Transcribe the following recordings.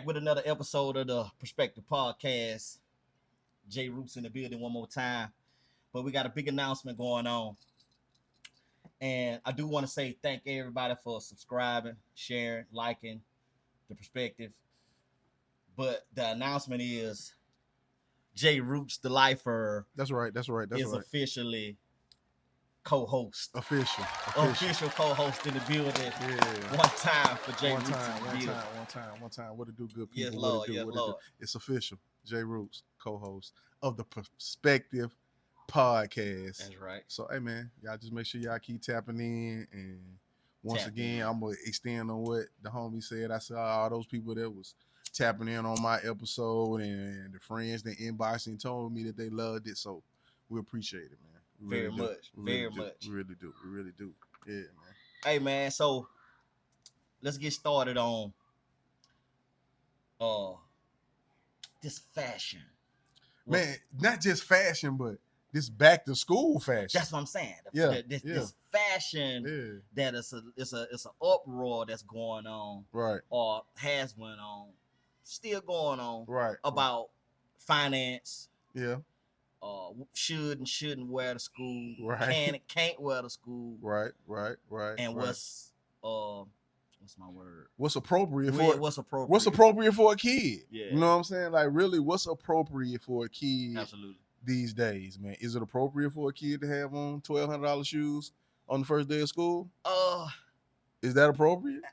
with another episode of the Perspective Podcast. Jay Roots in the building one more time. But we got a big announcement going on. And I do want to say thank everybody for subscribing, sharing, liking the Perspective. But the announcement is Jay Roots, the lifer, That's right. is officially co-host. Official Co-host in the building. Yeah. One time for Jay One Roots. time. What to do, good Yes, people. Lord. What to do, Yes, what to do. Lord. It's official. Jay Roots, co-host of the Perspective Podcast. That's right. So, hey, man, y'all just make sure y'all keep tapping in. And once again, I'm going to extend on what the homie said. I saw all those people that was tapping in on my episode and the friends that inboxed and told me that they loved it. So, we appreciate it, man. We Very really do. much. We Very really do. much. We really do. Yeah, man. Hey, man, so let's get started on this fashion. Man, not just fashion, but this back to school fashion. That's what I'm saying. This fashion that it's an uproar that's going on, Right. or has went on, still going on, Right. about finance. Yeah. Should and shouldn't wear to school. Right. Can and can't wear to school. Right. And right. what's my word? What's appropriate for What's appropriate? What's appropriate for a kid? Yeah. You know what I'm saying? Like, really, what's appropriate for a kid Absolutely. these days, man? Is it appropriate for a kid to have on $1,200 shoes on the first day of school? Is that appropriate?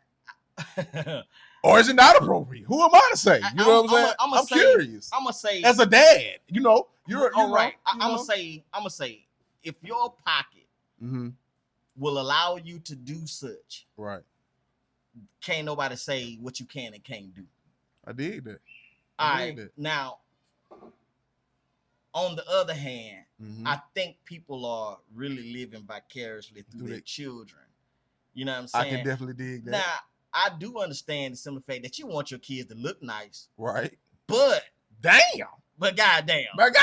Or is it not appropriate? Who am I to say? You know what I'm saying? I'm curious. I'm gonna say, as a dad, you're all right. I'm know? gonna say, if your pocket will allow you to do such, right? Can't nobody say what you can and can't do. I did that. All right. Now, on the other hand, I think people are really living vicariously through their children. You know what I'm saying? I can definitely dig that. Now, I do understand the simple fact that you want your kids to look nice, right? But goddamn, no.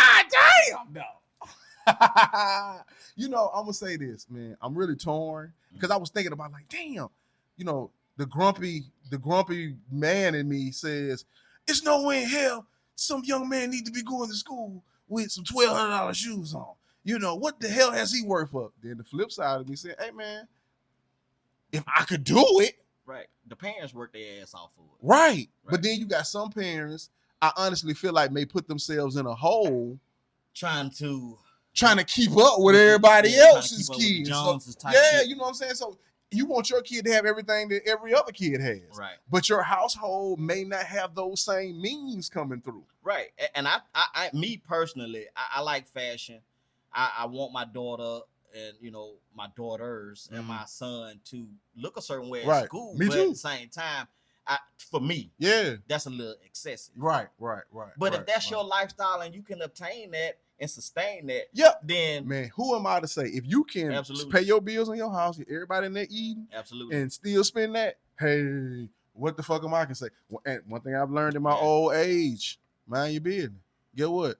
I'm gonna say this, man. I'm really torn because I was thinking about, like, damn, the grumpy man in me says it's no way in hell some young man need to be going to school with some $1,200 shoes on. What the hell has he worth up? Then the flip side of me said, hey, man, if I could do it. Right. The parents work their ass off for it. Right. But then you got some parents, I honestly feel like, may put themselves in a hole trying to keep up with everybody else's kids. You know what I'm saying? So you want your kid to have everything that every other kid has. Right. But your household may not have those same means coming through. Right. And I me personally, I like fashion. I want my daughter and my daughters and my son to look a certain way at school. Me but too. At the same time, for me, that's a little excessive. Right. But if that's your lifestyle and you can obtain that and sustain that, then, man, who am I to say? If you can pay your bills in your house, everybody in there eating, and still spend that, hey, what the fuck am I can say? And one thing I've learned in my old age, mind your business. Get what?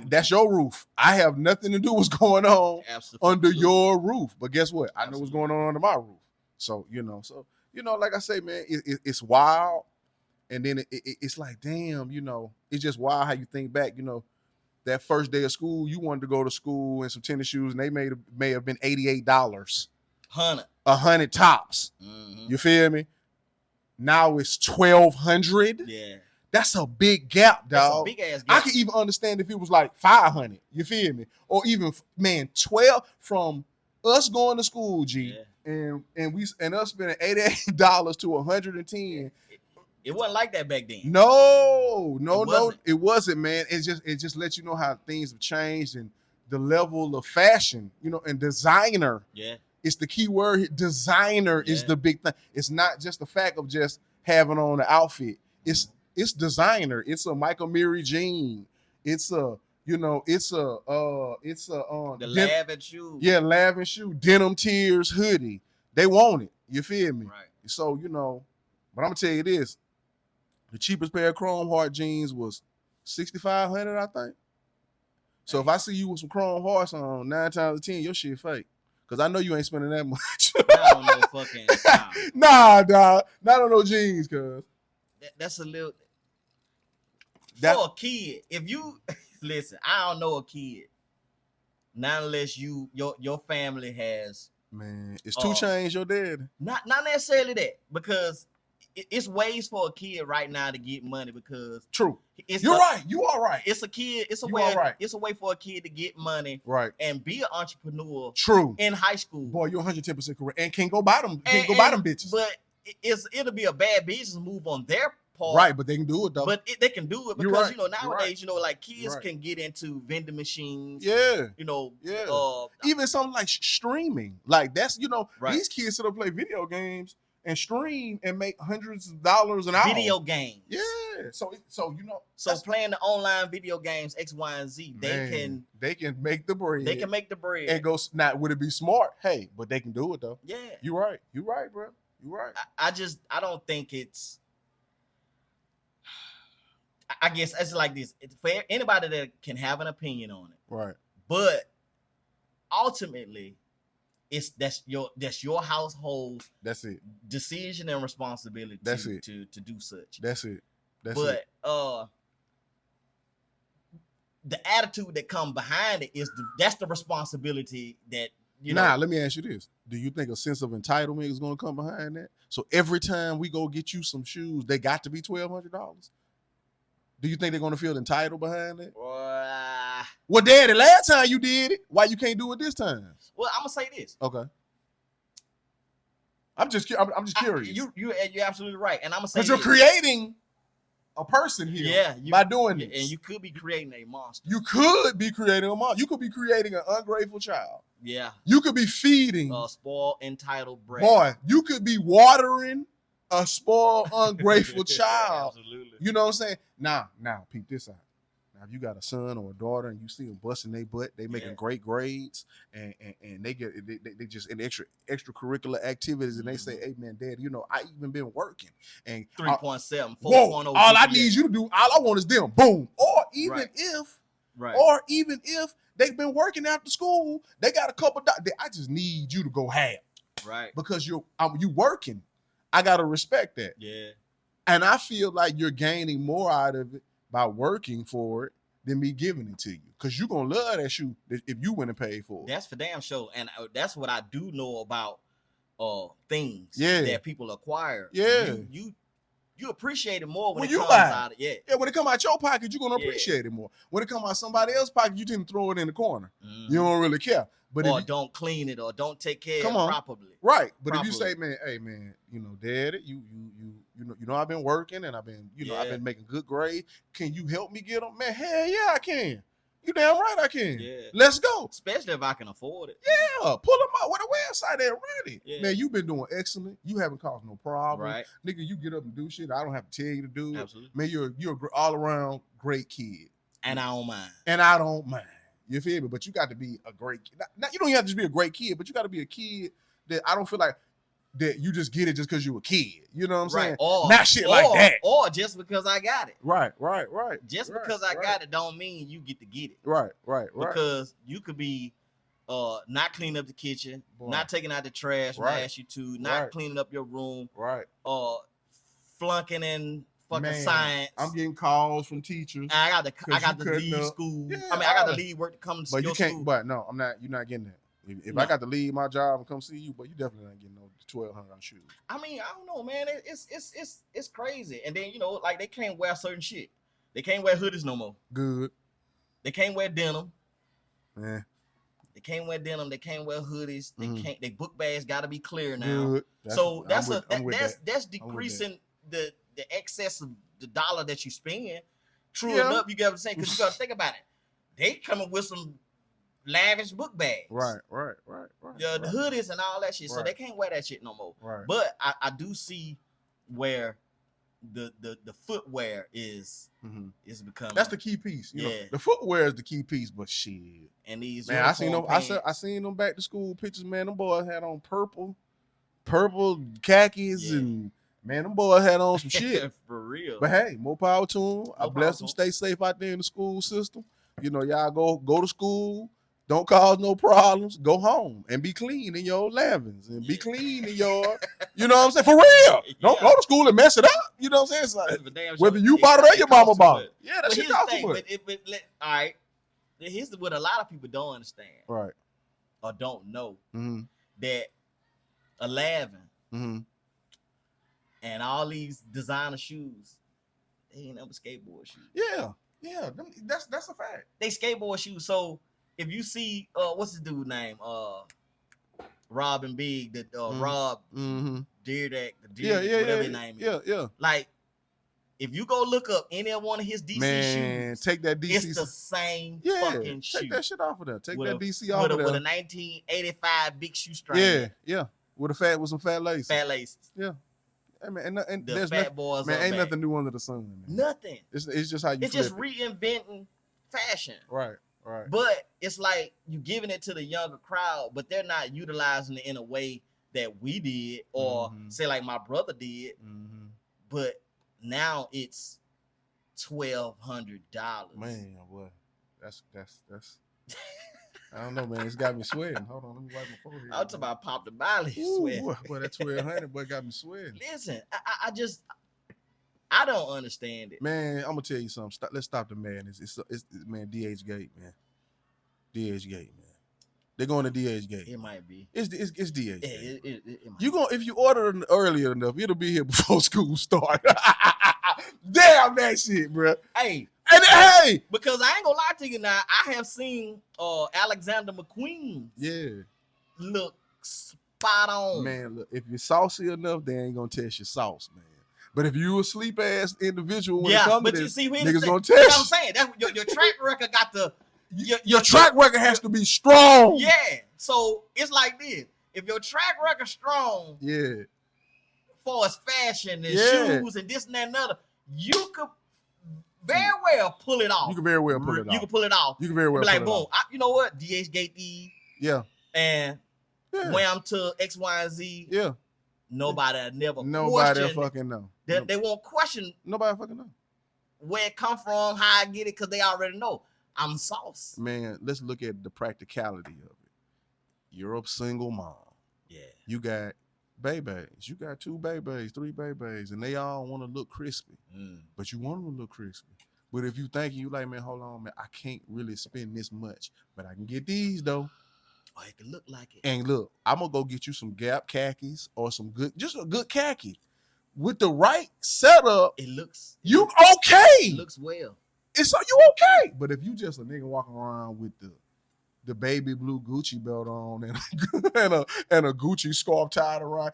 That's your roof. I have nothing to do with what's going on under your roof. But guess what? I know what's going on under my roof. So, like I say, man, it's wild. And then it's like, damn, it's just wild how you think back, that first day of school, you wanted to go to school in some tennis shoes, and they may have been $88. $100 tops. You feel me? Now it's $1,200. Yeah. That's a big gap, dog. That's a big ass gap. I could even understand if it was like $500. You feel me? Or even, man, 12 from us going to school, G, and us spending $88 to $110. It wasn't like that back then. No, it wasn't, man. It just lets you know how things have changed and the level of fashion, and designer. Yeah. It's the key word. Designer is the big thing. It's not just the fact of just having on the outfit. It's designer. It's a Michael Miri jean. It's a Lavish shoe. Yeah, lavish shoe. Denim Tears hoodie. They want it. You feel me? Right. So, but I'm gonna tell you this. The cheapest pair of Chrome Heart jeans was $6,500, I think. So if I see you with some Chrome Hearts on 9 times out of 10, your shit fake. Because I know you ain't spending that much. I don't know fucking nah, dog. Not on no jeans, cuz. That's a little. For a kid, if you listen, I don't know a kid. Not unless your family has. Man, it's 2 Chainz your dad. Not necessarily that, because it's ways for a kid right now to get money, because true. You're right. You are right. It's a kid. It's a way. Right. It's a way for a kid to get money, right, and be an entrepreneur. True. In high school, boy, you're 110% correct, and can go buy them. Go buy them bitches. But it'll be a bad business move on their part. Right, but they can do it though. But they can do it because nowadays like kids can get into vending machines. Yeah. Yeah. Even something like streaming, like that's these kids sit up play video games and stream and make hundreds of dollars an hour. Video games. Yeah. So playing the online video games X, Y, and Z, they can make the bread. They can make the bread. And go. Now, would it be smart? Hey, but they can do it though. Yeah. You're right. You're right, bro. You're right. I don't think it's. I guess it's like this. It's for anybody that can have an opinion on it. Right. But ultimately, that's your household's decision and responsibility to do such. That's it. But the attitude that comes behind it that's the responsibility that let me ask you this. Do you think a sense of entitlement is gonna come behind that? So every time we go get you some shoes, they got to be $1,200? Do you think they're gonna feel entitled behind it? Well, Daddy, last time you did it, why you can't do it this time? Well, I'm gonna say this. Okay. I'm just curious. You're absolutely right, and I'm gonna say because you're creating a person here. By doing this, and you could be creating a monster. You could be creating a monster. You could be creating an ungrateful child. Yeah. You could be feeding a spoiled, entitled brat. Boy, you could be watering a spoiled, ungrateful child. Absolutely. You know what I'm saying? Now, peep this out. Now, if you got a son or a daughter and you see them busting their butt, they making great grades, and they just in extracurricular activities, and they say, "Hey man, Dad, I even been working and 3.7, 4.0. All I need you to do, all I want is them, boom." Or even if they've been working after school, they got a couple. I just need you to go half, right? Because you working. I gotta respect that. Yeah. And I feel like you're gaining more out of it by working for it than me giving it to you. Because you're going to love that shoe if you went and paid for it. That's for damn sure. And that's what I do know about things that people acquire. Yeah. You appreciate it more when it comes out of it. Yeah, when it comes out your pocket, you're going to appreciate it more. When it comes out somebody else's pocket, you tend to throw it in the corner. Mm-hmm. You don't really care. But or don't clean it or don't take care of it properly. Right. But if you say, man, hey man, Daddy, you I've been working and I've been, I've been making good grades. Can you help me get them? Man, hell yeah, I can. You damn right I can. Yeah. Let's go. Especially if I can afford it. Yeah. Pull them out with a website there ready. Yeah. Man, you've been doing excellent. You haven't caused no problem. Right. Nigga, you get up and do shit. I don't have to tell you to do it. Absolutely. Man, you're all around great kid. And I don't mind. You feel me? But you got to be a great kid. Now, you don't have to just be a great kid, but you got to be a kid that I don't feel like that you just get it just because you a kid. You know what I'm saying? Not shit like that. Or just because I got it. Right. Just because I got it don't mean you get to get it. Right. Because you could be not cleaning up the kitchen, not taking out the trash when I ask you to, not cleaning up your room. Right. Flunking in fucking science. I'm getting calls from teachers. I got to leave school. Yeah, I can't leave work to come to your school. But no, I'm not. You're not getting that. If I got to leave my job and come see you, but you definitely not getting no $1,200 shoes. I mean, I don't know, man. It's crazy. And then like they can't wear certain shit. They can't wear hoodies no more. Good. They can't wear denim. Yeah. They can't wear denim. They can't wear hoodies. They can't. Their book bags got to be clear now. Good. That's decreasing the excess of the dollar that you spend. True enough, you get what I'm saying? Because you got to think about it. They coming with some lavish book bags. Right. The hoodies and all that shit. So they can't wear that shit no more. Right. But I do see where the footwear is becoming. That's the key piece. You know, the footwear is the key piece, but shit. And these man, I seen them back to school pictures, man. Them boys had on purple khakis and man, them boys had on some shit. For real. But hey, more power to them. I bless them. Stay safe out there in the school system. Y'all go to school. Don't cause no problems. Go home and be clean in your 11s and be clean in your, you know what I'm saying? For real. Don't go to school and mess it up. You know what I'm saying? It's like, whether you bought it or your mama bought it. Yeah, that shit costs too much. All right. Here's what a lot of people don't understand. Right. Or don't know. Mm-hmm. That 11 and all these designer shoes, they ain't never skateboard shoes. Yeah. Yeah. That's a fact. They skateboard shoes. So if you see what's the dude name? Rob and Big, Rob Deerdeck, whatever his name is. Yeah. Like, if you go look up any one of his DC shoes, take that DC. It's the same fucking shoe. Take that shit off of there. Take that DC off of there. With a 1985 big shoe string. Yeah. With some fat laces. Fat laces. Yeah. Hey, man, and the fat boys. Man, ain't nothing new under the sun. Man. Nothing. It's just how you. It's just reinventing fashion. Right. But it's like you giving it to the younger crowd, but they're not utilizing it in a way that we did, or say like my brother did. But now it's $1,200. Man, boy, that's. I don't know, man. It's got me sweating. Hold on, let me wipe my forehead. I'm talking about Pop the Molly sweat. Boy, that 1,200, boy, got me sweating. Listen, I don't understand it, man. I'm gonna tell you something. Let's stop the madness. It's man, DH Gate, man. DH Gate, man. They're going to DH Gate. It might be. It's DH Gate. It you going if you order it earlier enough, it'll be here before school start. Damn that shit, bro. Hey, because I ain't gonna lie to you now. I have seen Alexander McQueen. Yeah. Look spot on. Man, look, if you're saucy enough, they ain't gonna test your sauce, man. But if you a sleep ass individual when it comes to this, niggas gonna test. What I'm saying, that's your track record got to your track record has to be strong. Yeah. So it's like this. If your track record strong, yeah, for as fashion and shoes and this and that and other, you could very well pull it off. You can very well pull it off. You can pull it off. You can very well be like, boom, you know what? DH Gate these. Yeah. And wham to X, Y, and Z. Yeah. Nobody never fucking know. They won't question. Nobody fucking know where it come from, how I get it, because they already know I'm sauce. Man, let's look at the practicality of it. You're a single mom. Yeah. You got babies. You got 2 babies, 3 babies, and they all want to look crispy. But you want them to look crispy. But if you think you like, man, hold on, man, I can't really spend this much, but I can get these though. Oh, it can look like it. And look, I'm gonna go get you some Gap khakis or just a good khaki. With the right setup, you okay. It looks well. It's so you okay. But if you just a nigga walking around with the baby blue Gucci belt on and a Gucci scarf tied around,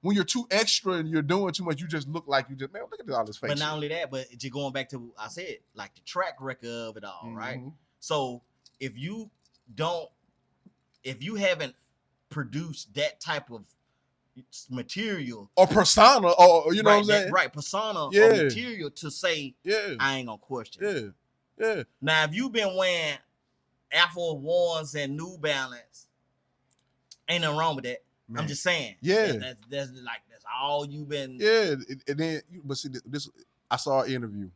when you're too extra and you're doing too much, you just look like man, look at all this face. But not only that, but just going back to what I said, like the track record of it all, right? So if you haven't produced that type of material or persona, or you know what I'm saying, right? Persona or material to say, I ain't gonna question. Yeah. Now, if you've been wearing Air Force Ones and New Balance, ain't nothing wrong with that. Man. I'm just saying. Yeah. That's all you've been. Yeah. And then, but see, this I saw an interview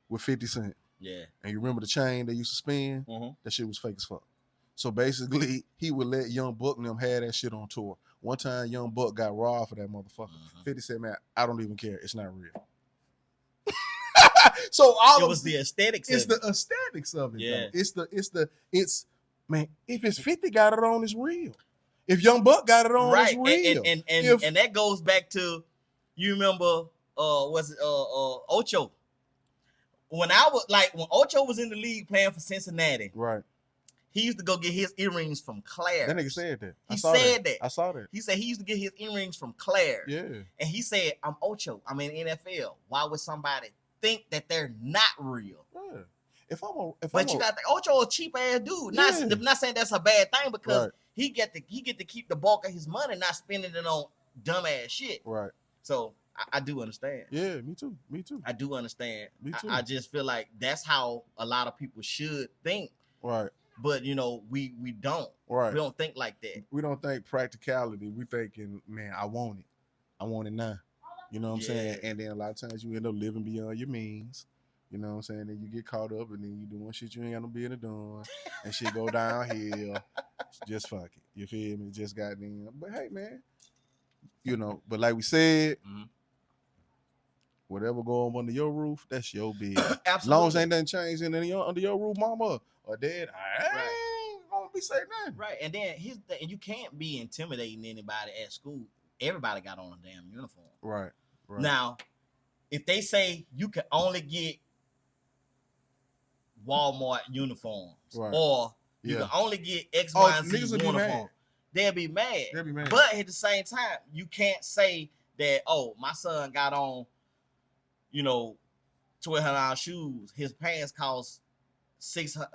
with 50 Cent. Yeah. And you remember the chain they used to spin? That shit was fake as fuck. So basically, he would let Young Buck and them have that shit on tour. One time, Young Buck got robbed for that motherfucker. 50 said, man, I don't even care. It's not real. So it was the aesthetics. It's the aesthetics of it. Yeah. Though. It's man. If it's 50 got it on, it's real. If Young Buck got it on, it's real. And that goes back to, you remember Ocho? When Ocho was in the league playing for Cincinnati, right? He used to go get his earrings from Claire's. That nigga said that. He said that. I saw that. He said he used to get his earrings from Claire's. Yeah. And he said, I'm Ocho. I'm in NFL. Why would somebody think that they're not real? Yeah. But you got the Ocho a cheap ass dude. Not saying that's a bad thing, because he get to keep the bulk of his money, not spending it on dumb ass shit. Right. So I do understand. Yeah, me too. I do understand. Me too. I just feel like that's how a lot of people should think. Right. But we don't. Right. We don't think like that. We don't think practicality. We thinking, man, I want it now. You know what I'm saying? And then a lot of times you end up living beyond your means. You know what I'm saying? Then you get caught up and then you doing shit you ain't got no business doing. And shit go downhill. Just fuck it. You feel me? Just goddamn. But hey, man. You know, but like we said, whatever go on under your roof, that's your business. As long as ain't nothing changed under your roof, mama or dad, I ain't gonna be saying nothing. Right. And then and you can't be intimidating anybody at school. Everybody got on a damn uniform. Right. Now, if they say you can only get Walmart uniforms or you can only get X, Y, and Z uniform, they'll be mad. But at the same time, you can't say that, oh, my son got on, $1,200 shoes. His pants cost $600.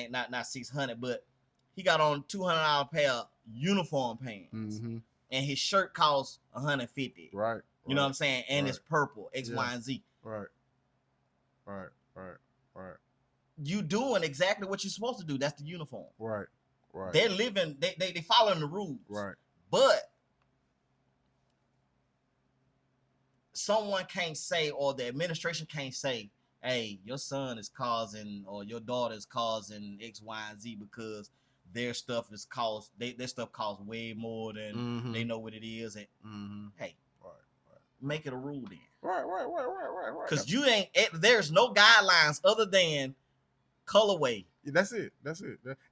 Not $600, but he got on $200 pair of uniform pants, and his shirt costs $150. Right. You know what I'm saying? And it's purple, X, Y, and Z. Right. You doing exactly what you're supposed to do. That's the uniform. Right. They're living. They following the rules. Right. But someone can't say, or the administration can't say, hey, your son is causing, or your daughter is causing X, Y, and Z because their stuff is their stuff costs way more than they know what it is. And hey, make it a rule then. Right. Because there's no guidelines other than colorway. Yeah, that's it.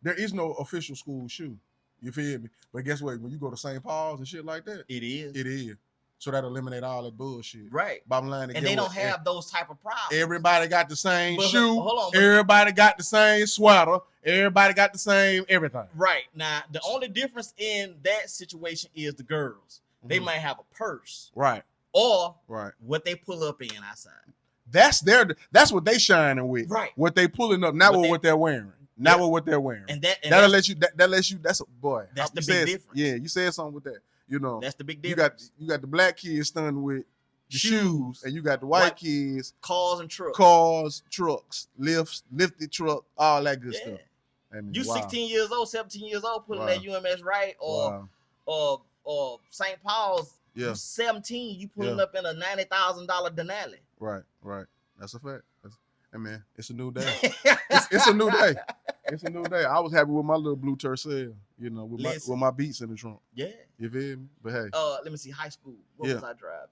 There is no official school shoe. You feel me? But guess what? When you go to St. Paul's and shit like that, it is. So that eliminate all that bullshit. Right. Bottom line, and they don't have those type of problems. Everybody got the same shoe. Everybody got the same sweater. Everybody got the same everything. Right. Now, the only difference in that situation is the girls. They might have a purse. Right. Or what they pull up in outside. That's what they shining with. Right. What they pulling up, not what they're wearing. Not what they're wearing. And that'll let you. That's a boy. That's the big difference. Yeah, you said something with that. You know, that's the big difference. You got the black kids stunned with the shoes, and you got the white kids cars, trucks, lifted truck, all that good stuff. I mean, 16 years old, 17 years old, pulling that UMS right, or St. Paul's. 17, you pulling up in a $90,000 Denali. Right. That's a fact. Man, it's a new day. it's a new day. It's a new day. I was happy with my little blue Tercel, with my beats in the trunk. Yeah. You feel me? But hey. Let me see. High school. What was I driving?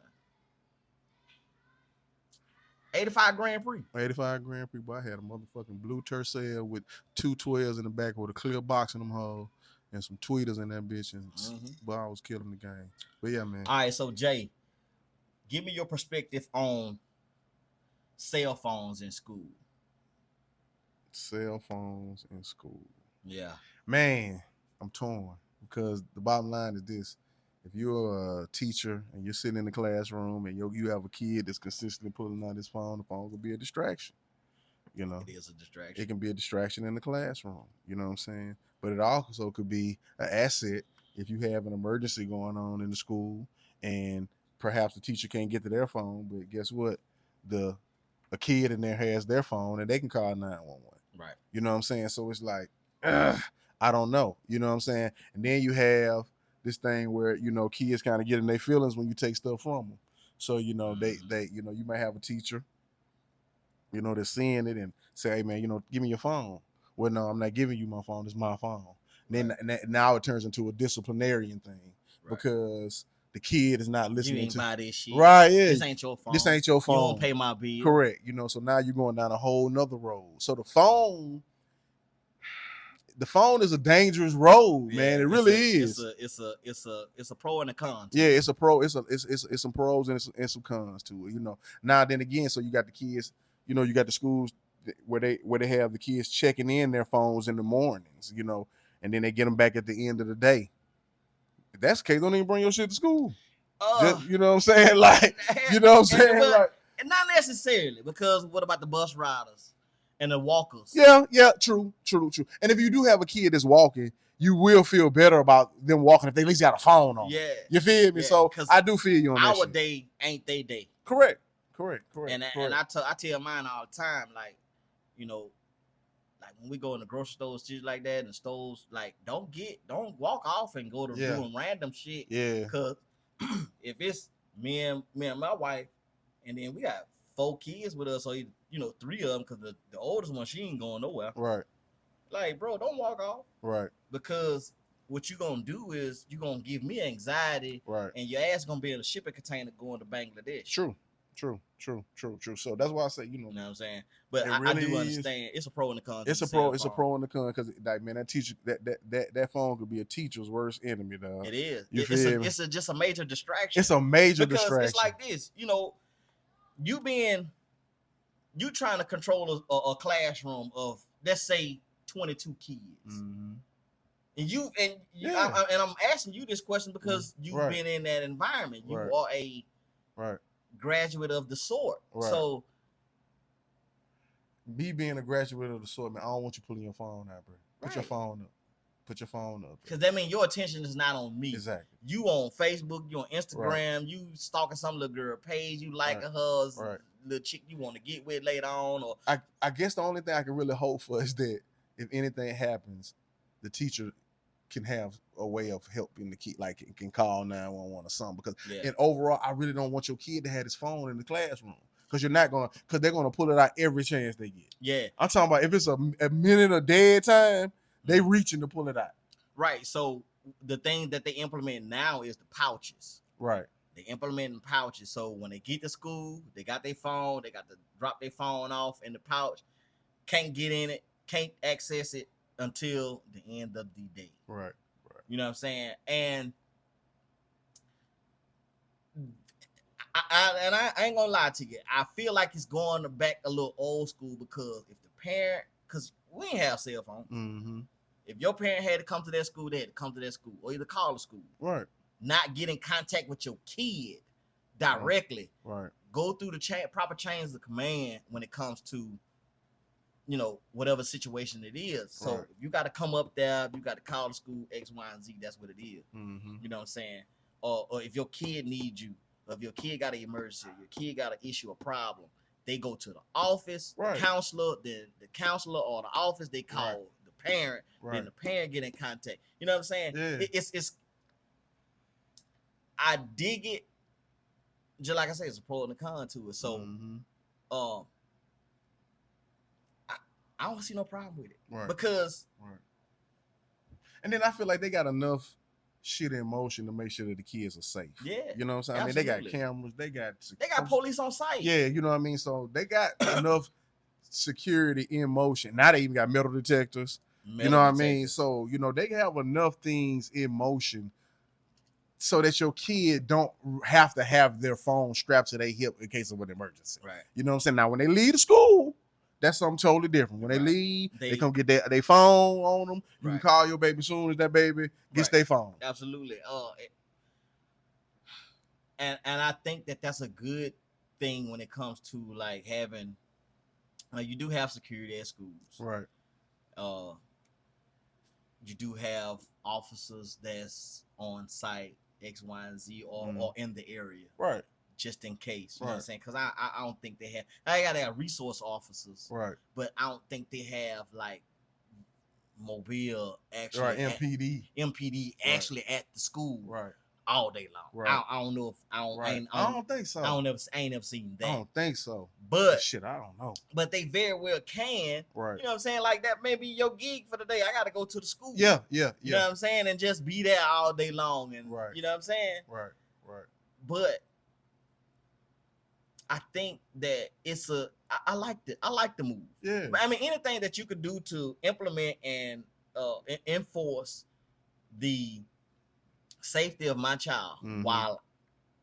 85 Grand Prix. 85 Grand Prix. But I had a motherfucking blue Tercel with 2 12s in the back with a clear box in them hoes. And some tweeters in that bitch, and but I was killing the game. But yeah, man. All right, so Jay, give me your perspective on cell phones in school. Cell phones in school. Yeah. Man, I'm torn because the bottom line is this. If you're a teacher and you're sitting in the classroom and you have a kid that's consistently pulling out his phone, the phone will be a distraction. It is a distraction. It can be a distraction in the classroom. You know what I'm saying? But it also could be an asset if you have an emergency going on in the school and perhaps the teacher can't get to their phone, but guess what? A kid in there has their phone and they can call 911. Right. You know what I'm saying? So it's like, I don't know. You know what I'm saying? And then you have this thing where, kids kind of get in their feelings when you take stuff from them. So, they you might have a teacher, they're seeing it and say, hey man, give me your phone. Well, no, I'm not giving you my phone. It's my phone. Right. Then now it turns into a disciplinarian thing because the kid is not listening you ain't buy this shit. Right, yeah. This ain't your phone. You don't pay my bill. Correct. So now you're going down a whole nother road. So the phone is a dangerous road, man. It really is. It's a pro and a con. Yeah, it's a pro. It's some pros and some cons to it. Now then again, so you got the kids. You got the schools where they have the kids checking in their phones in the mornings, and then they get them back at the end of the day. If that's the case, don't even bring your shit to school. You know what I'm saying? Like, you know what I'm saying? And not necessarily, because what about the bus riders and the walkers? Yeah, true. And if you do have a kid that's walking, you will feel better about them walking if they at least got a phone on. Yeah. You feel me? So I do feel you on that. Our day ain't they day. Correct. And I tell mine all the time, like, like when we go in the grocery stores, shit like that, and the stores, like, don't walk off and go to doing random shit. Yeah. Because if it's me and my wife, and then we got 4 kids with us, or 3 of them, because the oldest one, she ain't going nowhere. Right. Like, bro, don't walk off. Right. Because what you gonna do is you gonna give me anxiety, right? And your ass gonna be in a shipping container going to Bangladesh. True. So that's why I say, you know what I'm saying. But really I do understand. It's a pro and a con. It's a pro. It's a pro and a con because, like, man, that teacher, that phone could be a teacher's worst enemy, dog. It is. It's just a major distraction. It's a major distraction. It's like this. You trying to control a classroom of, let's say, 22 kids. Mm-hmm. And I'm asking you this question because you've been in that environment. You are a graduate of the sort. Right. So, me being a graduate of the sort, man, I don't want you pulling your phone out, bro. Put your phone up. Because that means your attention is not on me. Exactly. You on Facebook, you on Instagram, you stalking some little girl page, you liking hers, little chick you want to get with later on. Or I guess the only thing I can really hope for is that if anything happens, the teacher can have a way of helping the kid, like it can call 911 or something. Because and overall, I really don't want your kid to have his phone in the classroom. Because because they're gonna pull it out every chance they get. Yeah, I'm talking about if it's a minute of dead time, they reaching to pull it out. Right. So the thing that they implement now is the pouches. Right. They implement pouches. So when they get to school, they got their phone. They got to drop their phone off in the pouch. Can't get in it. Can't access it until the end of the day. Right. You know what I'm saying? And I ain't gonna lie to you. I feel like it's going back a little old school because if the parent, because we ain't have cell phones. Mm-hmm. If your parent had to come to their school, they had to come to their school or either call the school. Right. Not get in contact with your kid directly. Right. Go through the proper chains of command when it comes to, whatever situation it is. So if you got to come up there, you got to call the school X, Y, and Z. That's what it is. Mm-hmm. You know what I'm saying? Or if your kid needs you, or if your kid got an emergency, your kid got an issue, a problem, they go to the office, the counselor, then the counselor or the office, they call the parent, then the parent get in contact. You know what I'm saying? Yeah. It's I dig it. Just like I say, it's a pro and a con to it. So, I don't see no problem with it because, and then I feel like they got enough shit in motion to make sure that the kids are safe. Yeah, you know what I'm saying. Absolutely. I mean, they got cameras, they got police on site. Yeah, you know what I mean. So they got enough security in motion. Now they even got metal detectors. You know what I mean. So they have enough things in motion so that your kid don't have to have their phone strapped to their hip in case of an emergency. Right. You know what I'm saying? Now, when they leave the school, that's something totally different. When they leave, they come get their phone on them. You can call your baby as soon as that baby gets their phone. Absolutely. And I think that's a good thing when it comes to like having, you do have security at schools. Right. You do have officers that's on site, X, Y, and Z, or in the area. Right. Just in case. You know what I'm saying? Because I don't think they have. I got to have resource officers. Right. But I don't think they have like mobile actually. Right. MPD actually at the school. Right. All day long. Right. I don't know if I don't. Right. I don't think so. I ain't never seen that. I don't think so. But shit, I don't know. But they very well can. Right. You know what I'm saying? Like that may be your gig for the day. I got to go to the school. Yeah. You know what I'm saying? And just be there all day long. And you know what I'm saying? Right. But I think that it's I like the move. Yeah. But I mean, anything that you could do to implement and enforce the safety of my child while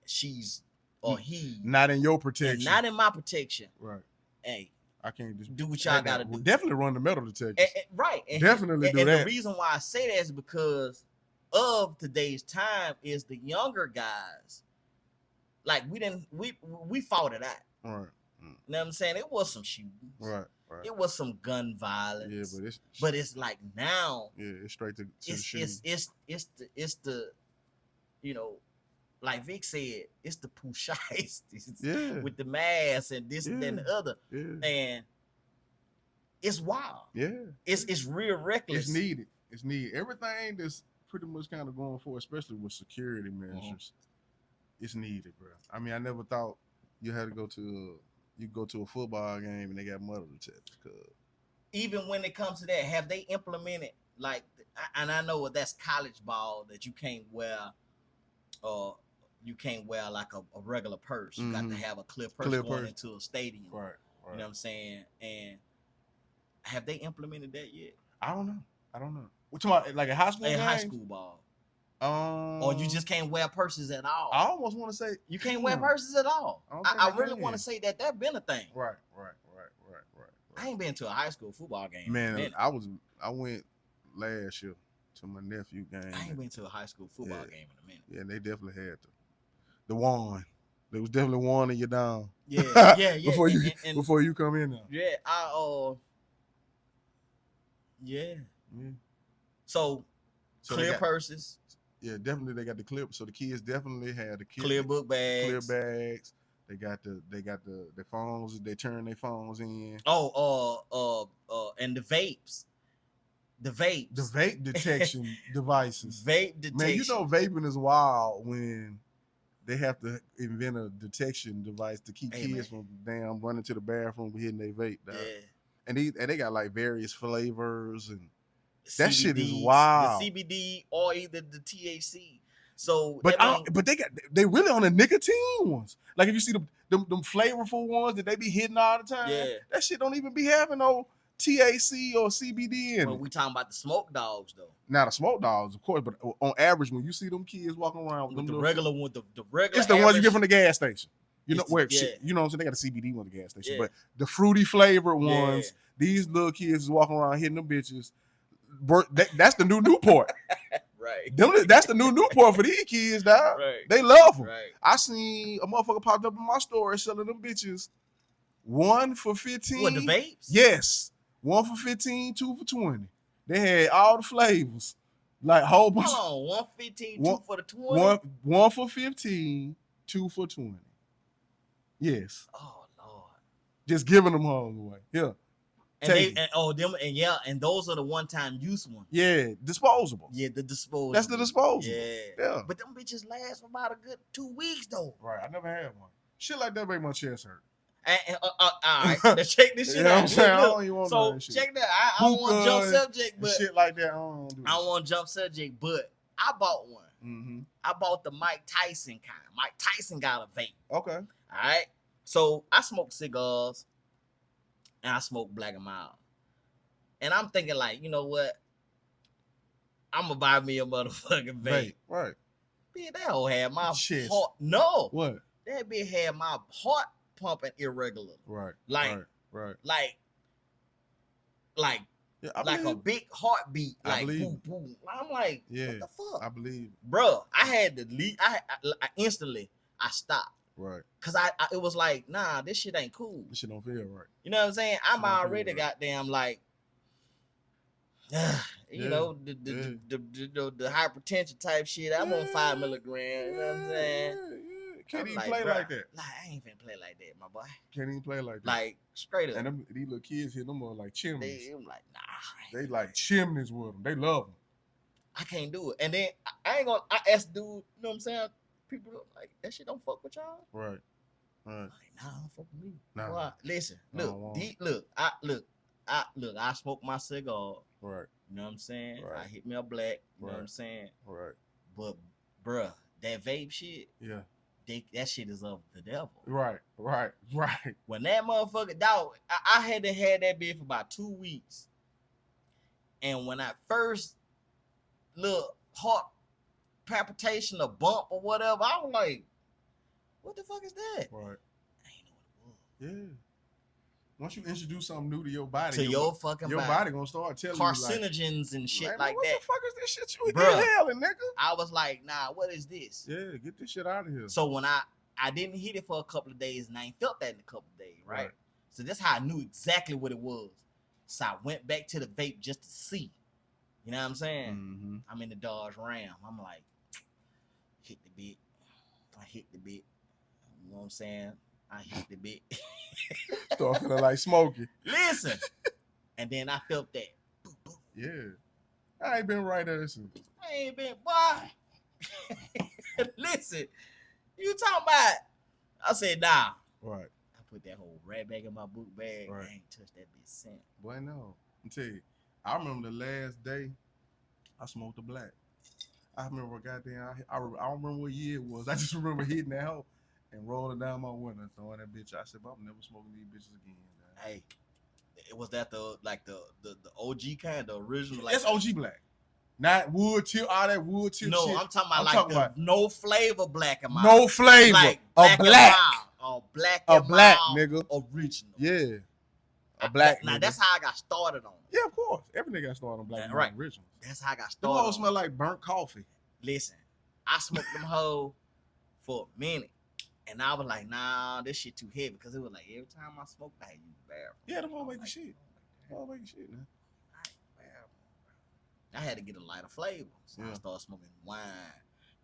she's or he not in your protection, not in my protection. Right. Hey, I can't just do what y'all gotta do. Definitely run the metal detectors. Right. Definitely do that. And the reason why I say that is because of today's time is the younger guys. Like we fought it out. Right. You know what I'm saying? It was some shooting. Right. It was some gun violence. Yeah, but it's like now. Yeah, it's straight to it's the like Vic said, it's the Pusheistas with the mask and this and the other. Yeah. And it's wild. Yeah. It's real reckless. It's needed. Everything that's pretty much kind of going for, especially with security measures, it's needed, bro. I mean, I never thought you had to go to you go to a football game and they got metal detectors. Even when it comes to that, have they implemented like? And I know that's college ball that you can't wear, like a regular purse. You got to have a clear purse going into a stadium. Right. You know what I'm saying? And have they implemented that yet? I don't know. Which one? Like a high school? High school ball. Or you just can't wear purses at all. I almost want to say you can't wear purses at all. I really want to say that been a thing. Right. I ain't been to a high school football game. Man, I went last year to my nephew game. I ain't been to a high school football game in a minute. Yeah, they definitely had the wand. There was definitely wanding you down. Yeah. Before you come in there. Yeah. So clear purses. Yeah, definitely they got the clip. So the kids definitely had the clear book bags. Clear bags. They got the phones. They turn their phones in. And the vapes. The vape detection devices. Vape detection. Man, you know vaping is wild when they have to invent a detection device to keep kids from damn running to the bathroom with hitting their vape. Dog. Yeah. And they got like various flavors and that shit is wild. The CBD or either the THC. So, but they really on the nicotine ones. Like if you see them flavorful ones that they be hitting all the time, that shit don't even be having no THC or CBD in it. We talking about the smoke dogs though. Now the smoke dogs, of course, but on average, when you see them kids walking around with the regular one, the regular, it's the ones you get from the gas station. You know where you know what I'm saying? They got a CBD one at the gas station, but the fruity flavored ones, these little kids is walking around hitting them bitches. That's the new Newport. Right. That's the new Newport for these kids, dog. Right. They love them. Right. I seen a motherfucker popped up in my store selling them bitches 1 for $15. What, the vapes? Yes. 1 for $15, 2 for $20. They had all the flavors. Like whole bunch. Hold on, 1 for $15, 2 for the $20? 1 for $15, 2 for $20. Yes. Oh Lord. Just giving them all away. Yeah. And those are the one-time use ones. Yeah, disposable. Yeah, the disposable. That's the disposable. Yeah. But them bitches last for about a good 2 weeks though. Right, I never had one. Shit like that make my chest hurt. All right, let's check this shit out. Check that. I don't want to jump subject, but shit like that. I don't want to jump subject, but I bought one. Mm-hmm. I bought the Mike Tyson kind. Mike Tyson got a vape. Okay. All right. So I smoke cigars. And I smoke Black and Mild. And I'm thinking like, you know what? I'm going to buy me a motherfucking vape. Right. Man, that hoe had my Chest. heart. No. What? That bitch had my heart pumping irregular. Right. Like a big heartbeat. Like boom, boom. I'm like, what the fuck? I believe. Bro, I had to leave. I instantly stopped. Right. Cause it was like, nah, this shit ain't cool. This shit don't feel right. You know what I'm saying? I'm already goddamn like, you know, the hypertension type shit. I'm on 5 milligrams. You know what I'm saying? Can't even play like that. Like, I ain't finna play like that, my boy. Can't even play like that. Like straight up. And these little kids hit them like chimneys. I'm like, nah. They like chimneys with them. They love them. I can't do it. And then I asked dude, you know what I'm saying? People like that shit don't fuck with y'all. Right. Like, nah, don't fuck with me. Nah. Well, listen, I smoke my cigar. Right. You know what I'm saying? Right. I hit me a black. You know what I'm saying? Right. But bruh, that vape shit, that shit is of the devil. Right. When that motherfucker, dog, I had to have that bitch for about 2 weeks. And when I first little heart palpitation or bump or whatever, I was like, what the fuck is that? Right. I ain't know what it was. Yeah. Once you introduce something new to your body, your body gonna start telling carcinogens and shit like what that. What the fuck is this shit you inhaling, nigga? I was like, nah, what is this? Yeah, get this shit out of here. So when I didn't hit it for a couple of days and I ain't felt that in a couple of days, right? So that's how I knew exactly what it was. So I went back to the vape just to see. You know what I'm saying? Mm-hmm. I'm in the Dodge Ram. I'm like, hit the bit. I hit the bit. You know what I'm saying? I hit the bit. Start feeling like Smokey. Listen. And then I felt that. Boop, boop. Yeah. I ain't been right ever since. I ain't been, boy. Listen. You talking about? I said, nah. Right. I put that whole rat back in my book bag. Right. I ain't touched that bitch since. Boy, no. I'm tell you, I remember the last day I smoked a black. I remember I don't remember what year it was. I just remember hitting that hoe and rolling down my window and throwing that bitch. I said, I'm never smoking these bitches again. Hey, was that the OG kind, the original? Like, it's OG black. Not wood tip, all that wood tip no, shit. I'm talking about no flavor black and mild. No flavor. Like a black. A black nigga. Original. Yeah. A black Now, nigga. that's how I got started on it. Yeah, of course. Every nigga got started on black right. originals. That's how I got Them started. hoes smell like burnt coffee. Listen, I smoked them hoes for a minute. And I was like, nah, this shit too heavy. Because it was like, every time I smoke, I use barrel. Yeah, them hoes making shit. Them hoes making shit, man. I had to get a lighter flavor. So I started smoking wine.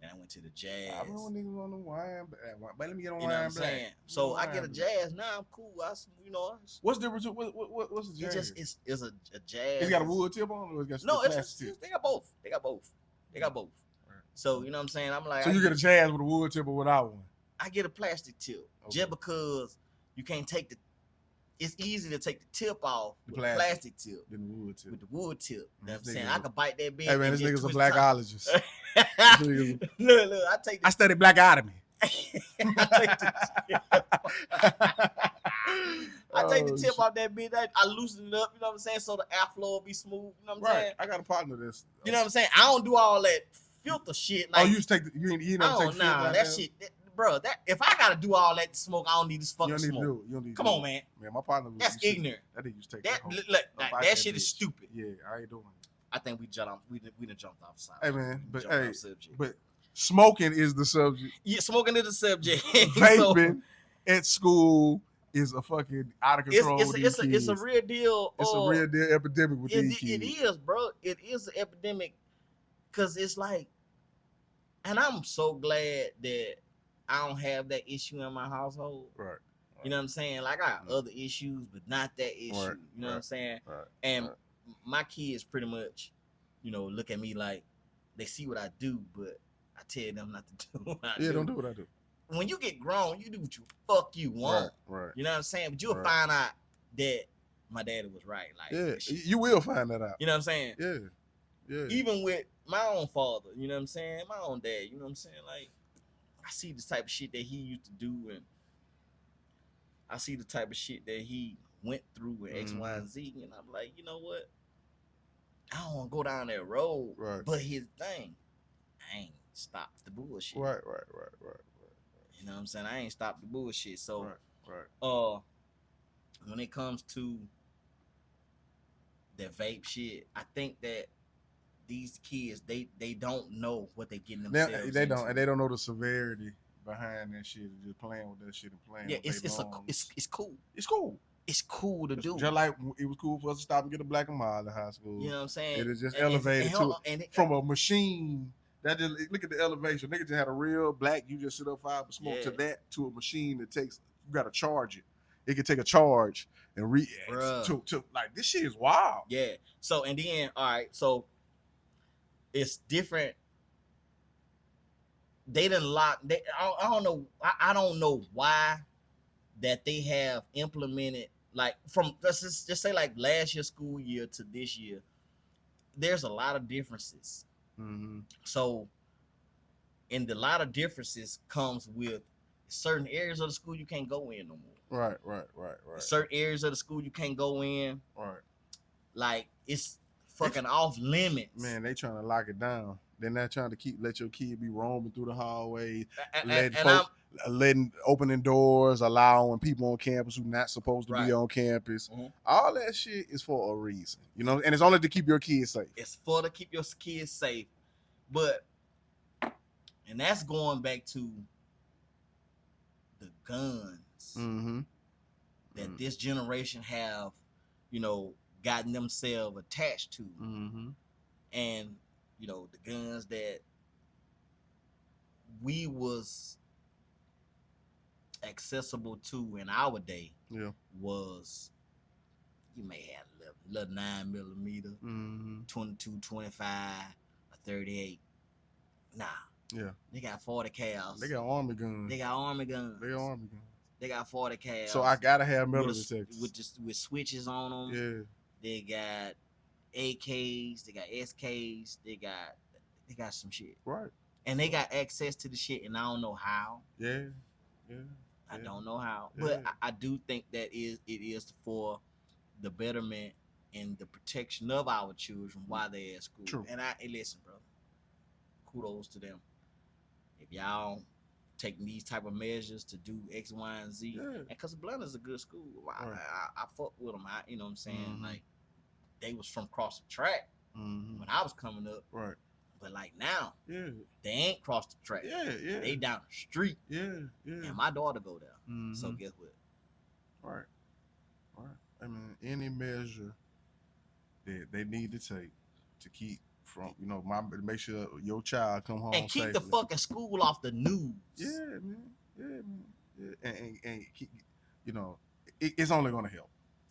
Then I went to the jazz. I remember niggas on the wine, but let me get on you wine. Know what I'm saying? So I get a jazz. Now I'm cool. What's the difference? What's the jazz? It's a jazz. It's got a wood tip on it, or it's got plastic tip? They got both. They got both. Right. So you know what I'm saying? I'm like, so you get a jazz with a wood tip or without one? I get a plastic tip just because you can't take the. It's easy to take the tip off with the plastic tip than the wood tip. With the wood tip. You know what I'm saying? I could bite that bitch. Hey man, this nigga's a blackologist. Look, I studied blackotomy. I take the tip off that bitch. I loosen it up, you know what I'm saying? So the airflow will be smooth, you know what I'm saying? I got a partner this. You know what I'm saying? I don't do all that filter shit. Like, you take you never take filter. Nah, that shit. Bro, if I gotta do all that to smoke, I don't need this fucking smoke. You don't need Come on, man. Man, my partner. That's ignorant. That nigga used to take that. Look, that shit is stupid. Yeah, I ain't doing it. I think we done jumped off side. Hey man, but smoking is the subject. Yeah, smoking is the subject. Vaping at school is a fucking out of control. It's a real deal. It's a real deal epidemic with these kids. It is, bro. It is an epidemic because it's like, and I'm so glad that I don't have that issue in my household. Right. You know what I'm saying? Like, I got other issues, but not that issue. Right. You know what I'm saying? Right. And my kids pretty much, look at me like they see what I do, but I tell them not to do what I do. Yeah, don't do what I do. When you get grown, you do what you want. Right. You know what I'm saying? But you'll find out that my daddy was right. Like, you will find that out. You know what I'm saying? Yeah. Even with my own father, you know what I'm saying? My own dad, you know what I'm saying? Like, I see the type of shit that he used to do, and I see the type of shit that he went through with X, Y, and Z, and I'm like, you know what? I don't want to go down that road. Right. But his thing, I ain't stopped the bullshit. Right. You know what I'm saying? I ain't stopped the bullshit. So, right. When it comes to the vape shit, I think that these kids, they don't know what they're getting themselves into. They don't know the severity behind that shit. Just playing with that shit and playing. Yeah, with it's cool. It's cool. It's cool to do. Just like it was cool for us to stop and get a black and mild in high school. You know what I'm saying? It is just elevated from a machine. That just look at the elevation. Nigga just had a real black. You just sit up 5 and smoke to that to a machine that takes. You got to charge it. It can take a charge and react to like this shit is wild. Yeah. So and then all right. So it's different. They didn't lock. I don't know. I don't know why that they have implemented, like, from, let's just say, like, last year's school year to this year. There's a lot of differences. Mm-hmm. So, and the lot of differences comes with certain areas of the school you can't go in no more. Right. Certain areas of the school you can't go in. Right. Like, it's fucking off limits. Man, they trying to lock it down. They're not trying to let your kid be roaming through the hallways, opening doors, allowing people on campus who not supposed to be on campus. Mm-hmm. All that shit is for a reason, you know, and it's only to keep your kids safe. It's for to keep your kids safe, and that's going back to the guns that this generation have, gotten themselves attached to, and the guns that we was accessible to in our day was, you may have a little 9mm, 22, 25, a 38. Nah. Yeah. They got 40 cals. They got army guns. They got army guns. They got 40 cal. So I gotta have metal detectors with switches on them. Yeah. They got AKs. They got SKs. They got some shit. Right. And they got access to the shit, and I don't know how. Yeah. I don't know how, but I do think that it is for the betterment and the protection of our children while they're at school. True. And listen, bro. Kudos to them. If y'all taking these type of measures to do X, Y, and Z, and because Atlanta's a good school, I fuck with them. You know what I'm saying? Like they was from across the track when I was coming up, right? But like now, they ain't crossed the track. They down the street. And my daughter go there. So guess what? Right. I mean, any measure that they need to take to keep from, make sure your child come home and keep safely. the fucking school off the news. Yeah, man. And keep, it's only gonna help.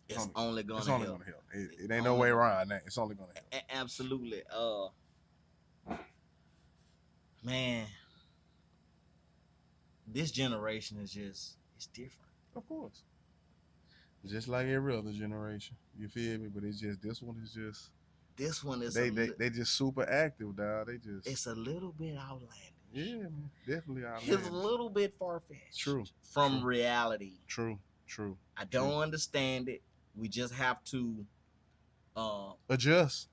It's only gonna help. It ain't no way around that. It's only gonna help. Absolutely. Man, this generation is it's different. Of course. Just like every other generation. You feel me? But it's just this one is they just super active, dog. It's a little bit outlandish. Yeah, man. Definitely outlandish. It's a little bit far-fetched. True. From reality. True. I don't understand it. We just have to adjust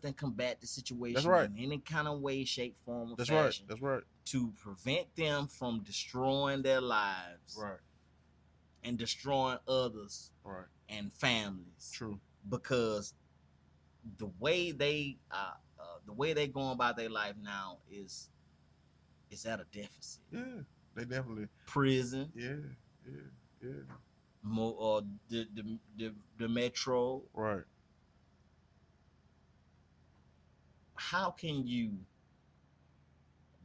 and combat the situation. That's right. In any kind of way, shape, form, or That's fashion. That's right. To prevent them from destroying their lives. Right. And destroying others. Right. And families. True. Because the way they going about their life now is at a deficit. Yeah, they definitely prison. Yeah. More the metro. Right. How can you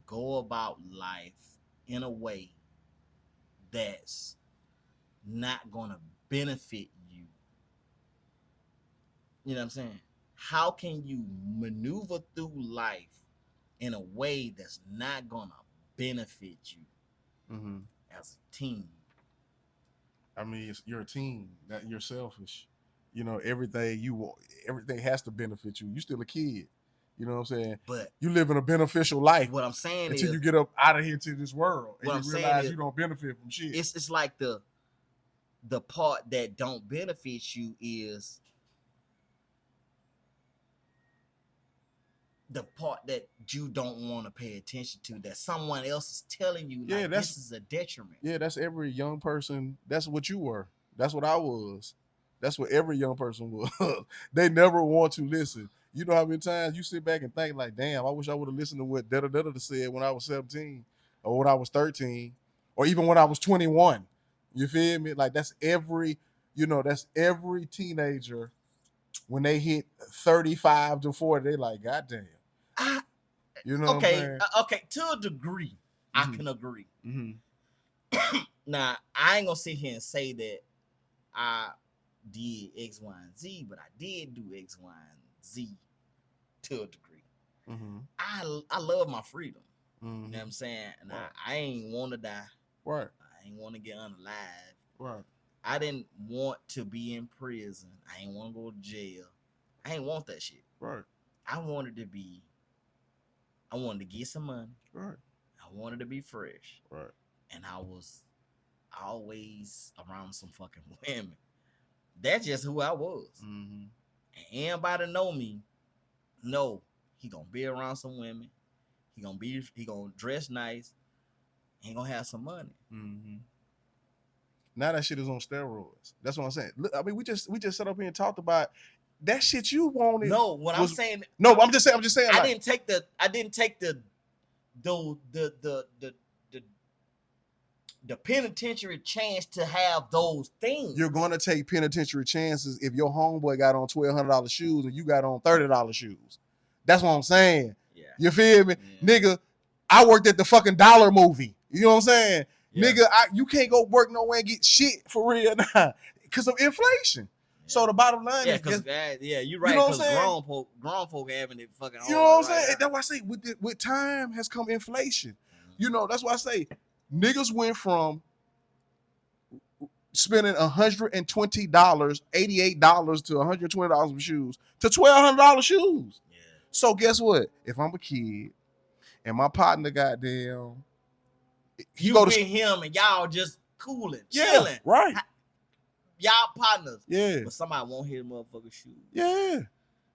go about life in a way that's not gonna benefit you? You know what I'm saying? How can you maneuver through life in a way that's not gonna benefit you as a teen? I mean, you're a teen. That you're selfish. Everything has to benefit you. You still a kid. You know what I'm saying? But you live in a beneficial life. What I'm saying until you get up out of here to this world and you realize you don't benefit from shit. It's like the part that don't benefit you is the part that you don't want to pay attention to, that someone else is telling you this is a detriment. Yeah, that's every young person. That's what you were. That's what I was. That's what every young person was. They never want to listen. You know how many times you sit back and think like, damn, I wish I would have listened to what da-da-da-da said when I was 17 or when I was 13 or even when I was 21. You feel me? Like that's every teenager when they hit 35 to 40, they like, God damn. Okay, to a degree, I can agree. Now, I ain't gonna sit here and say that I did X, Y, and Z, but I did do X, Y, and Z to a degree. I love my freedom. You know what I'm saying? And I ain't want to die. Right. I ain't want to get unalive. Right. I didn't want to be in prison. I ain't want to go to jail. I ain't want that shit. Right. I wanted to get some money. Right. I wanted to be fresh. Right. And I was always around some fucking women. That's just who I was. And anybody know me, know he gonna be around some women. He gonna dress nice. He gonna have some money. Now that shit is on steroids. That's what I'm saying. Look, I mean, we just sat up here and talked about that shit you wanted. No, I'm saying. No, I'm just saying. I didn't take the penitentiary chance to have those things. You're gonna take penitentiary chances if your homeboy got on $1,200 shoes and you got on $30 shoes. That's what I'm saying. Yeah. You feel me, nigga? I worked at the fucking Dollar Movie. You know what I'm saying, nigga? You can't go work nowhere and get shit for real now because of inflation. So the bottom line is, you're right. Because grown folk having it fucking. You know what I'm saying? That's why I say with time has come inflation. You know, that's why I say niggas went from spending $120, $88 to $120 for shoes to $1,200 shoes. Yeah. So guess what? If I'm a kid and my partner goddamn, you with him and y'all just cooling, chilling, right? Y'all partners, yeah. But somebody won't hit a motherfucking shoe, yeah.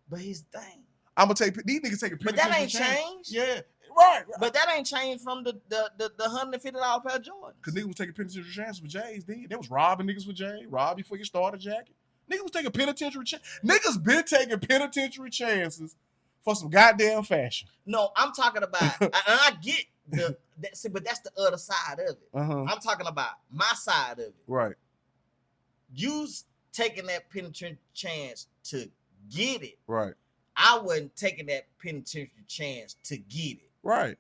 But here's the thing. I'm gonna take these niggas taking pictures. But that ain't changed. Yeah. Right. But that ain't changed from the $150 pair of Jordans. Cause niggas was taking penitentiary chances for J's, dude. They was robbing niggas for J. Rob before you start a jacket. Niggas was taking penitentiary chances. Niggas been taking penitentiary chances for some goddamn fashion. No, I'm talking about, and I get but that's the other side of it. I'm talking about my side of it. Right. You taking that penitentiary chance to get it. Right. I wasn't taking that penitentiary chance to get it. Right.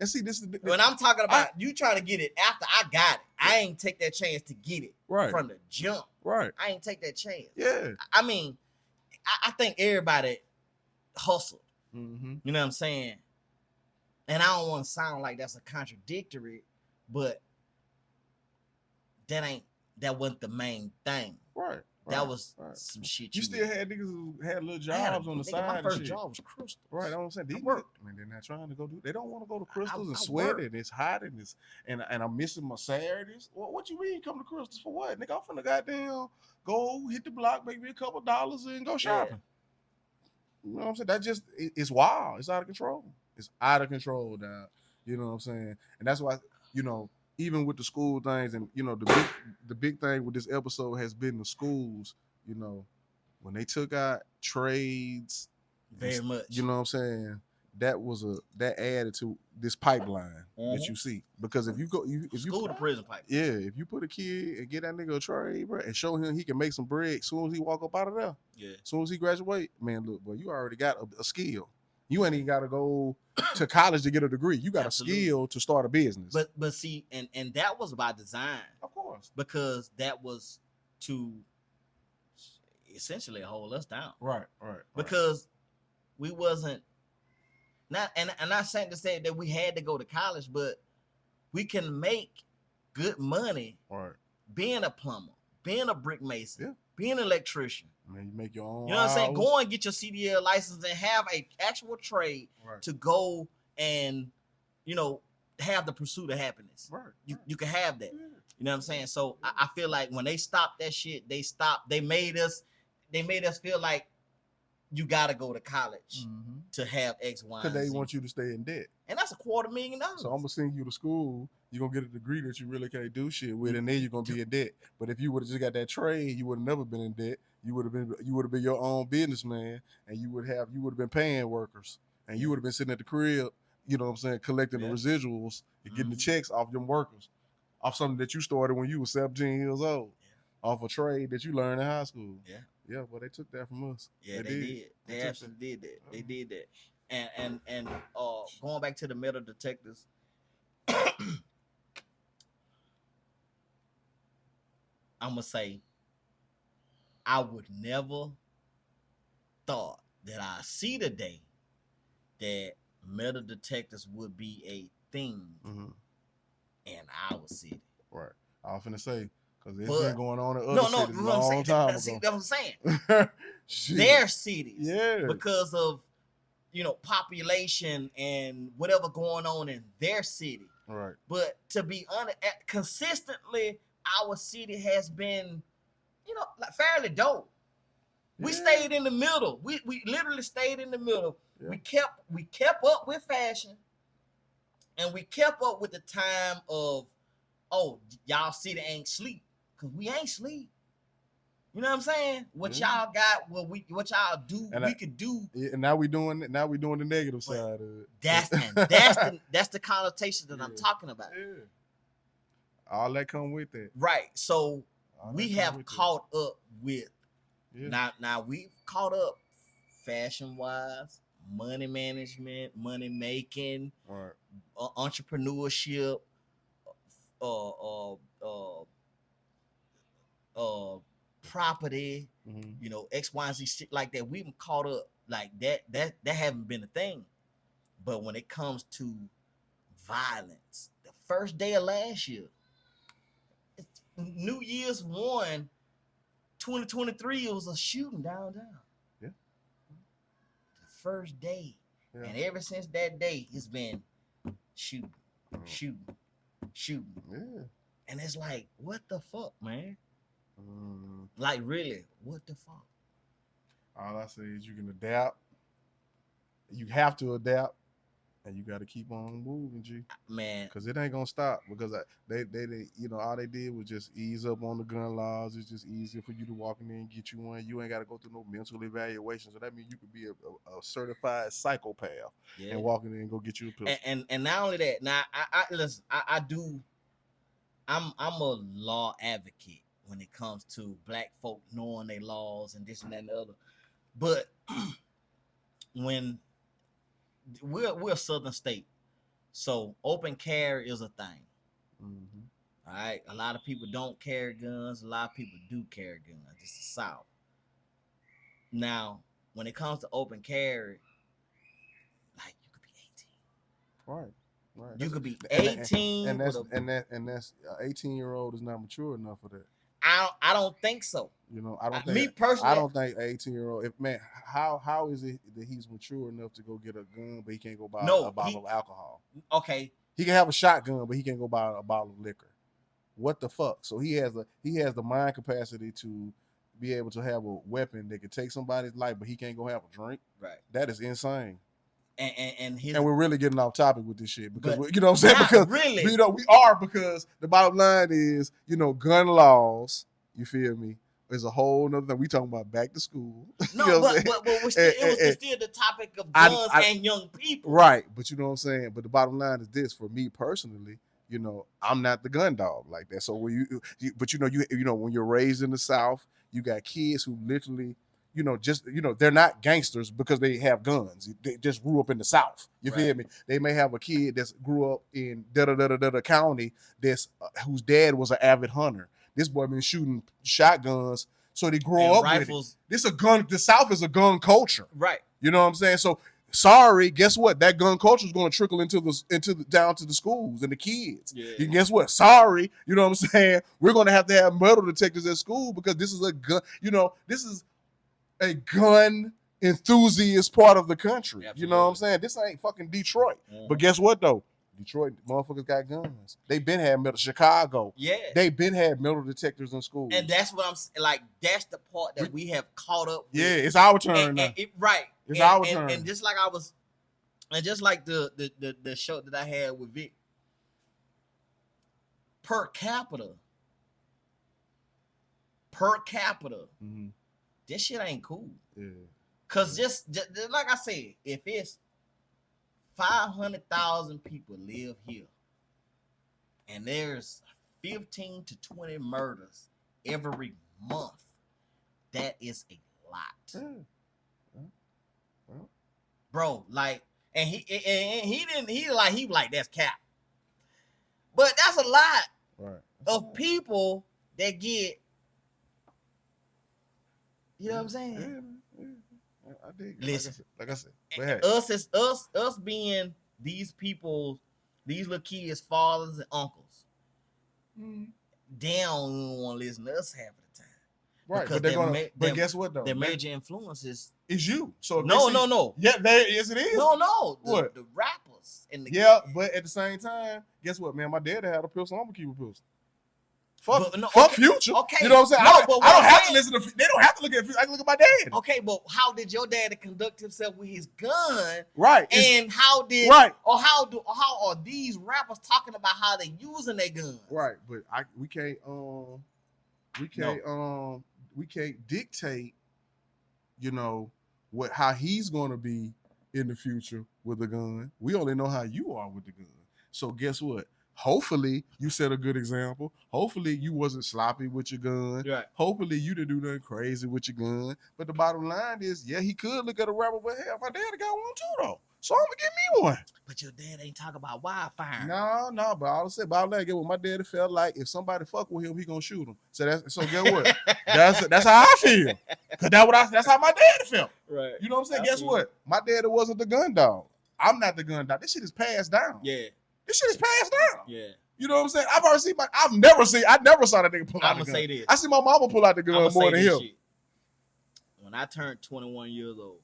And see, this is when I'm talking about you trying to get it after I got it. I ain't take that chance to get it from the jump. Right. I ain't take that chance. Yeah. I mean, I think everybody hustled. Mm-hmm. You know what I'm saying? And I don't want to sound like that's a contradictory, but that wasn't the main thing. Right. That was some shit. You still had niggas who had little jobs on the side. My first job was Crystals. Right, I don't saying these niggas, man, they're not trying to go do. They don't want to go to Crystals and sweat it. It's hot and it's and I'm missing my Saturdays. What you mean come to Crystals for what? Nigga, I'm finna goddamn go hit the block, make me a couple dollars and go shopping. Yeah. You know what I'm saying? That just it's wild. It's out of control. It's out of control now. You know what I'm saying? And that's why, you know, even with the school things and, you know, the big thing with this episode has been the schools, you know, when they took out trades. Very much. You know what I'm saying? That added to this pipeline that you see. Because if you go, school to prison pipe. Yeah, if you put a kid and get that nigga a trade, bro, and show him he can make some bread as soon as he walk up out of there. Yeah. As soon as he graduate, man, look, boy, you already got a skill. You ain't even got to go to college to get a degree. You got a skill to start a business. But see, and that was by design. Of course. Because that was to essentially hold us down. Right. Because we wasn't and I'm not saying to say that we had to go to college, but we can make good money being a plumber, being a brick mason, being an electrician. Man, you make your own. You know what I'm saying? Go and get your CDL license and have a actual trade to go and, you know, have the pursuit of happiness. Right. You can have that. Yeah. You know what I'm saying? So I feel like when they stopped that shit, they made us feel like you gotta go to college to have X, Y, because they want you to stay in debt. And that's $250,000. So I'm gonna send you to school. You're gonna get a degree that you really can't do shit with, and then you're gonna be in debt. But if you would have just got that trade, you would have never been in debt. You would have been your own businessman, and you would have been paying workers, and you would have been sitting at the crib, you know what I'm saying, collecting the residuals and getting the checks off them workers, off something that you started when you were 17 years old, off a trade that you learned in high school. Yeah, well, they took that from us. Yeah, they did. They absolutely did that. They did that. And going back to the metal detectors, I'm gonna say I would never thought that I see the day that metal detectors would be a thing in our city. Right. I was finna say, because it's been going on in other cities a long time ago. See, that's what I'm saying. Their cities. Yeah. Because of, you know, population and whatever going on in their city. Right. But to be honest, consistently, our city has been, you know, like fairly dope. We stayed in the middle. We literally stayed in the middle. Yeah. We kept up with fashion, and we kept up with the time of, oh, y'all city ain't sleep, because we ain't sleep. You know what I'm saying? What y'all got, what y'all do, and we could do. And now we doing the negative side of it. That's the connotation that I'm talking about. Yeah. All that come with it. Right. So we have caught up with now we've caught up fashion wise, money management, money making, entrepreneurship, property, you know, X, Y, and Z shit like that. We've caught up like that haven't been a thing. But when it comes to violence, the first day of last year, it's New Year's 1, 2023, it was a shooting downtown. Yeah. The first day. Yeah. And ever since that day, it's been shooting. Yeah. And it's like, what the fuck, man? Like, really, what the fuck? All I say is you can adapt. You have to adapt. And you got to keep on moving, G. Man. Because it ain't going to stop. Because they all they did was just ease up on the gun laws. It's just easier for you to walk in there and get you one. You ain't got to go through no mental evaluation. So that means you could be a certified psychopath and walk in there and go get you a pistol. And not only that, now, listen, I'm a law advocate when it comes to black folk knowing their laws and this and that and the other. But when we're a southern state, so open carry is a thing. Mm-hmm. All right, a lot of people don't carry guns. A lot of people do carry guns. It's the South. Now, when it comes to open carry, like you could be 18. Right. You could be 18, and that's 18-year-old is not mature enough for that. I don't think so. I don't think. Me personally, I don't think 18-year-old. How is it that he's mature enough to go get a gun, but he can't go buy a bottle of alcohol? Okay. He can have a shotgun, but he can't go buy a bottle of liquor. What the fuck? So he has the mind capacity to be able to have a weapon that could take somebody's life, but he can't go have a drink. Right. That is insane. And we're really getting off topic with this shit because you know what I'm saying? Because really, we are, because the bottom line is, gun laws, you feel me, is a whole nother thing. We talking about back to school. No, it was still the topic of guns and young people. Right. But you know what I'm saying? But the bottom line is this, for me personally, I'm not the gun dog like that. So when when you're raised in the South, you got kids who literally they're not gangsters because they have guns. They just grew up in the South. You feel me? They may have a kid that's grew up in da-da-da-da-da county whose dad was an avid hunter. This boy been shooting shotguns, so they grow up rifles. With it. The South is a gun culture. Right. You know what I'm saying? So sorry, guess what? That gun culture is going to trickle down to the schools and the kids. Yeah. And guess what? Sorry, you know what I'm saying? We're going to have metal detectors at school because this is a gun. This is a gun enthusiast part of the country. Absolutely. You know what I'm saying? This ain't fucking Detroit. Mm-hmm. But guess what though? Detroit motherfuckers got guns. They been had metal. Chicago. Yeah. They been had metal detectors in school. And that's what I'm like. That's the part that we have caught up with. Yeah, it's our turn now. Right. It's our turn. And just like just like the show that I had with Vic, per capita. Mm-hmm. This shit ain't cool. Yeah. Cause just like I said, if it's 500,000 people live here, and there's 15 to 20 murders every month, that is a lot, bro. Like, and he was like that's cap, but that's a lot of people that get. You know what I'm saying? Yeah. I dig it. Listen, like I said. Us being these people, these little kids' fathers and uncles, they don't want to listen to us half of the time. Right, but guess what though? Their major influences is you. So no. Yeah, yes it is. No. What? The rappers and the but at the same time, guess what, man? My dad had a pistol. I'm gonna keep a pistol. Fuck Future. Okay. You know what I'm saying? I don't have to listen to. They don't have to look at Future. I can look at my dad. Okay, but how did your dad conduct himself with his gun? Right. And how are these rappers talking about how they using their guns? Right. But we can't dictate, how he's gonna be in the future with a gun. We only know how you are with the gun. So guess what? Hopefully you set a good example. Hopefully you wasn't sloppy with your gun. Right. Hopefully you didn't do nothing crazy with your gun. But the bottom line is, he could look at a rapper, but hell, my dad got one too though. So I'm gonna get me one. But your dad ain't talking about wildfire. No, but all I said, get what my daddy felt like. If somebody fuck with him, he gonna shoot him. So get what? that's how I feel. Cause that's how my daddy felt. Right. You know what I'm saying? Guess what? My daddy wasn't the gun dog. I'm not the gun dog. This shit is passed down. Yeah. This shit is passed down. Yeah. You know what I'm saying? I never saw that nigga pull out the gun. I'm gonna say this. I see my mama pull out the gun more than him. Shit. When I turned 21 years old,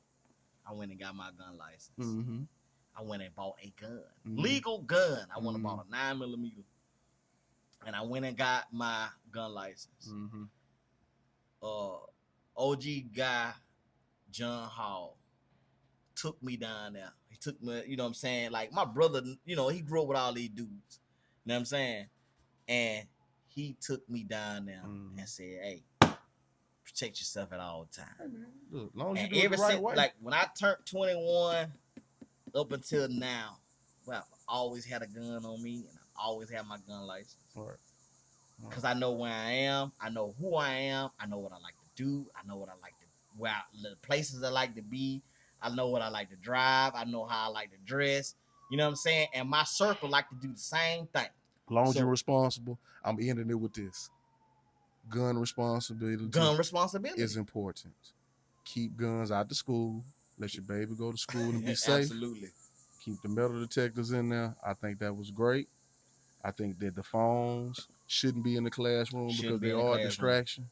I went and got my gun license. Mm-hmm. I went and bought a gun, legal gun. I went and bought a 9mm, and I went and got my gun license. Mm-hmm. OG guy, John Hall, took me down there. He took me, you know what I'm saying? Like my brother, you know, he grew up with all these dudes. You know what I'm saying? And he took me down there and said, "Hey, protect yourself at all times." Hey, look, long as you do it the right way. Like when I turned 21 up until now, well, I always had a gun on me and I always had my gun license. Right. Because I know where I am, I know who I am, I know what I like to do, I know what I like to, the places I like to be, I know what I like to drive, I know how I like to dress, you know what I'm saying? And my circle like to do the same thing. As long as you're responsible, I'm ending it with this. Gun responsibility is important. Keep guns out the school. Let your baby go to school and be safe. Absolutely. Keep the metal detectors in there. I think that was great. I think that the phones shouldn't be in the classroom because they are a distraction.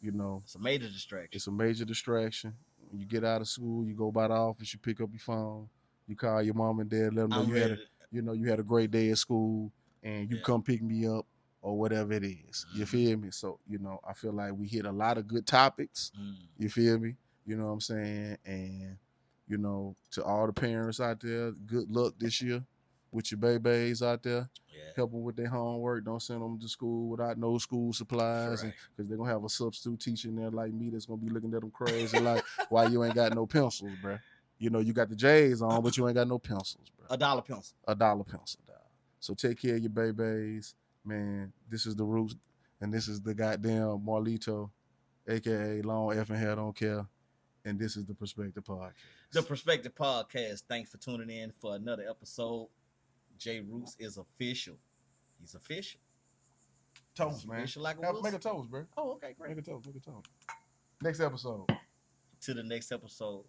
You know, it's a major distraction. It's a major distraction. When you get out of school, you go by the office, you pick up your phone, you call your mom and dad, let them know you had a great day at school, and you come pick me up or whatever it is. You feel me? So, you know, I feel like we hit a lot of good topics. You feel me? You know what I'm saying? And, you know, to all the parents out there, good luck this year with your babies out there. Help them with their homework. Don't send them to school without no school supplies, because they're going to have a substitute teacher in there like me that's going to be looking at them crazy like, why you ain't got no pencils, bro? You know, you got the J's on, but you ain't got no pencils, bro. $1 pencil. $1 pencil, dog. So take care of your babies. Man, this is the Roots, and this is the goddamn Marlito, a.k.a. Long F and Hair Don't Care, and this is the Perspective Podcast. The Perspective Podcast. Thanks for tuning in for another episode. J Roots is official. He's official. Toast, man. Official like make a toast, bro. Oh, okay, great. Make a toast. Next episode. To the next episode.